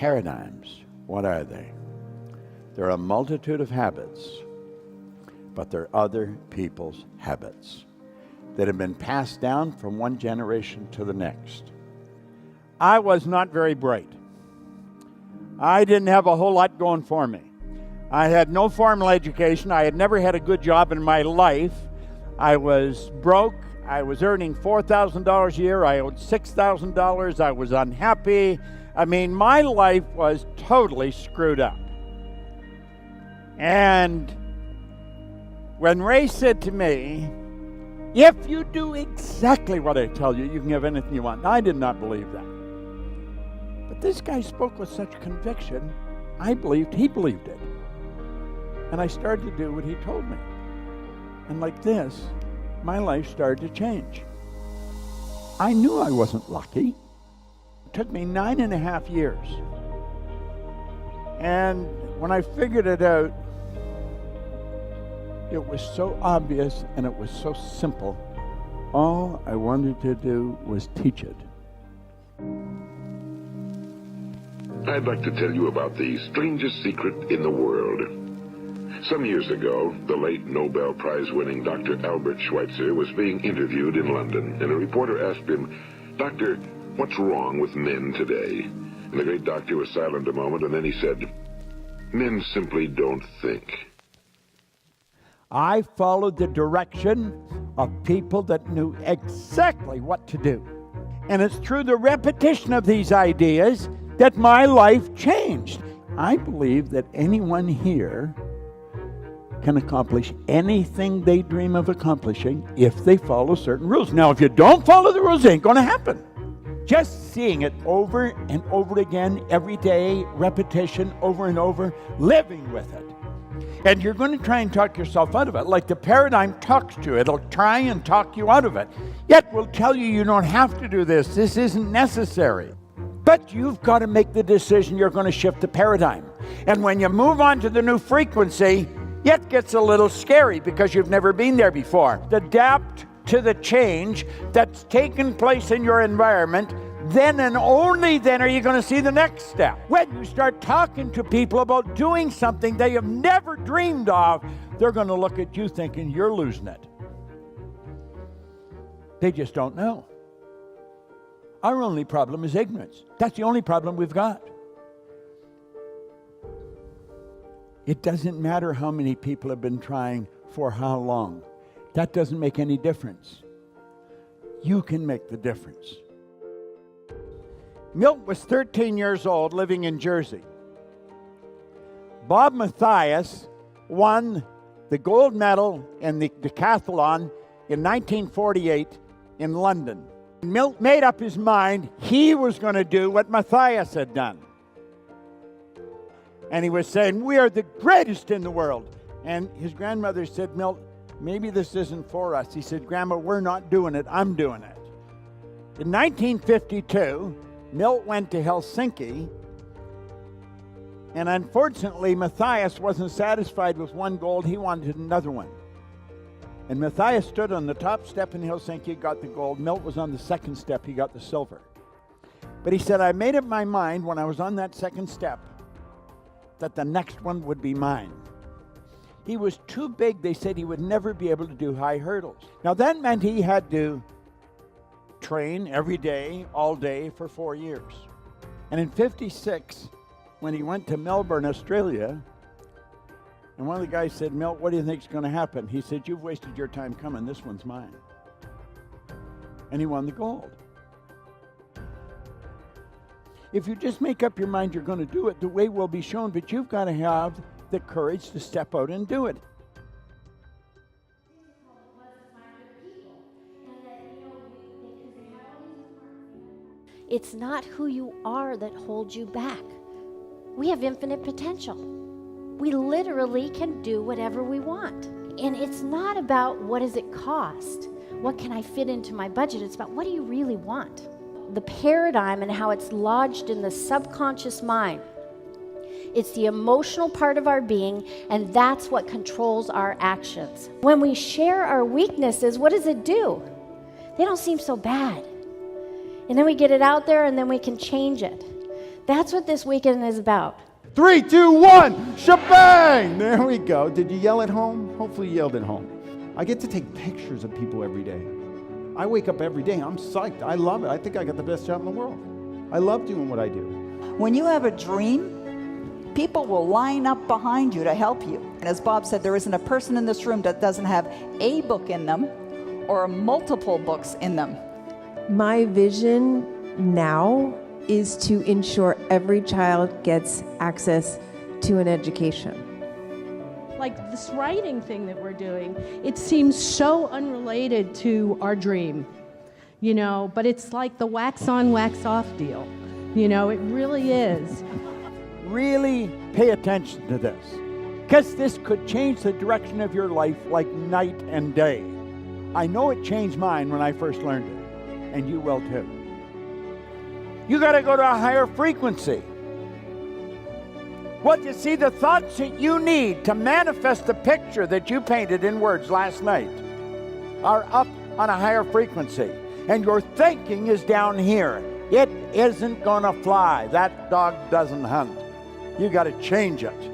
Paradigms, what are they? They're a multitude of habits, but they're other people's habits that have been passed down from one generation to the next. I was not very bright. I didn't have a whole lot going for me. I had no formal education. I had never had a good job in my life. I was broke. I was earning $4,000 a year. I owed $6,000. I was unhappy. I mean, my life was totally screwed up. And when Ray said to me, if you do exactly what I tell you, you can have anything you want. I did not believe that. But this guy spoke with such conviction, I believed he believed it. And I started to do what he told me. And like this, my life started to change. I knew I wasn't lucky. It took me 9.5 years. And when I figured it out, it was so obvious and it was so simple. All I wanted to do was teach it. I'd like to tell you about the strangest secret in the world. Some years ago, the late Nobel Prize-winning Dr. Albert Schweitzer was being interviewed in London, and a reporter asked him, "Doctor, what's wrong with men today?" And the great doctor was silent a moment, and then he said, "Men simply don't think." I followed the direction of people that knew exactly what to do. And it's through the repetition of these ideas that my life changed. I believe that anyone here can accomplish anything they dream of accomplishing if they follow certain rules. Now, if you don't follow the rules, it ain't going to happen. Just seeing it over and over again, every day, repetition, over and over, living with it. And you're going to try and talk yourself out of it. Like the paradigm talks to you. It'll try and talk you out of it. Yet will tell you you don't have to do this. This isn't necessary. But you've got to make the decision you're going to shift the paradigm. And when you move on to the new frequency, it gets a little scary because you've never been there before. Adapt to the change that's taken place in your environment. Then and only then are you going to see the next step. When you start talking to people about doing something they have never dreamed of, they're going to look at you thinking you're losing it. They just don't know. Our only problem is ignorance. That's the only problem we've got. It doesn't matter how many people have been trying for how long. That doesn't make any difference. You can make the difference. Milt was 13 years old living in Jersey. Bob Mathias won the gold medal in the decathlon in 1948 in London. Milt made up his mind he was going to do what Mathias had done. And he was saying, "We are the greatest in the world." And his grandmother said, "Milt, maybe this isn't for us." He said, "Grandma, we're not doing it. I'm doing it." In 1952, Milt went to Helsinki, and unfortunately, Mathias wasn't satisfied with one gold. He wanted another one. And Mathias stood on the top step in Helsinki, got the gold. Milt was on the second step. He got the silver. But he said, "I made up my mind when I was on that second step that the next one would be mine." He was too big. They said he would never be able to do high hurdles. Now that meant he had to train every day, all day for 4 years. And in 56, when he went to Melbourne, Australia, and one of the guys said, "Milt, what do you think is going to happen?" He said, "You've wasted your time coming. This one's mine." And he won the gold. If you just make up your mind you're going to do it, the way will be shown, but you've got to have the courage to step out and do it. It's not who you are that holds you back. We have infinite potential. We literally can do whatever we want. And it's not about what does it cost? What can I fit into my budget? It's about what do you really want? The paradigm and how it's lodged in the subconscious mind. It's the emotional part of our being, and that's what controls our actions. When we share our weaknesses, what does it do? They don't seem so bad. And then we get it out there, and then we can change it. That's what this weekend is about. 3, 2, 1, shebang! There we go. Did you yell at home? Hopefully you yelled at home. I get to take pictures of people every day. I wake up every day. I'm psyched. I love it. I think I got the best job in the world. I love doing what I do. When you have a dream, people will line up behind you to help you. And as Bob said, there isn't a person in this room that doesn't have a book in them or multiple books in them. My vision now is to ensure every child gets access to an education. Like this writing thing that we're doing, it seems so unrelated to our dream, but it's like the wax on, wax off deal. It really is. Really pay attention to this, because this could change the direction of your life like night and day. I know it changed mine when I first learned it, and you will too. You got to go to a higher frequency. What you see, the thoughts that you need to manifest the picture that you painted in words last night are up on a higher frequency, and your thinking is down here. It isn't going to fly. That dog doesn't hunt. You got to change it.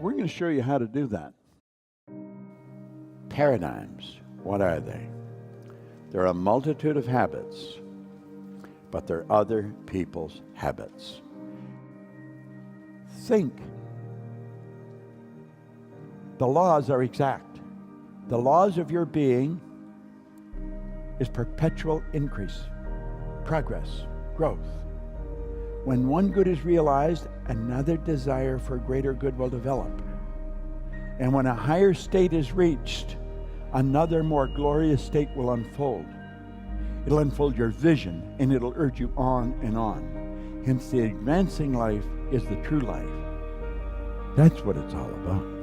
We're going to show you how to do that. Paradigms, what are they? There are a multitude of habits, but they're other people's habits. Think. The laws are exact. The laws of your being is perpetual increase, progress, growth. When one good is realized, another desire for greater good will develop. And when a higher state is reached, another more glorious state will unfold. It'll unfold your vision, and it'll urge you on and on. Hence, the advancing life is the true life. That's what it's all about.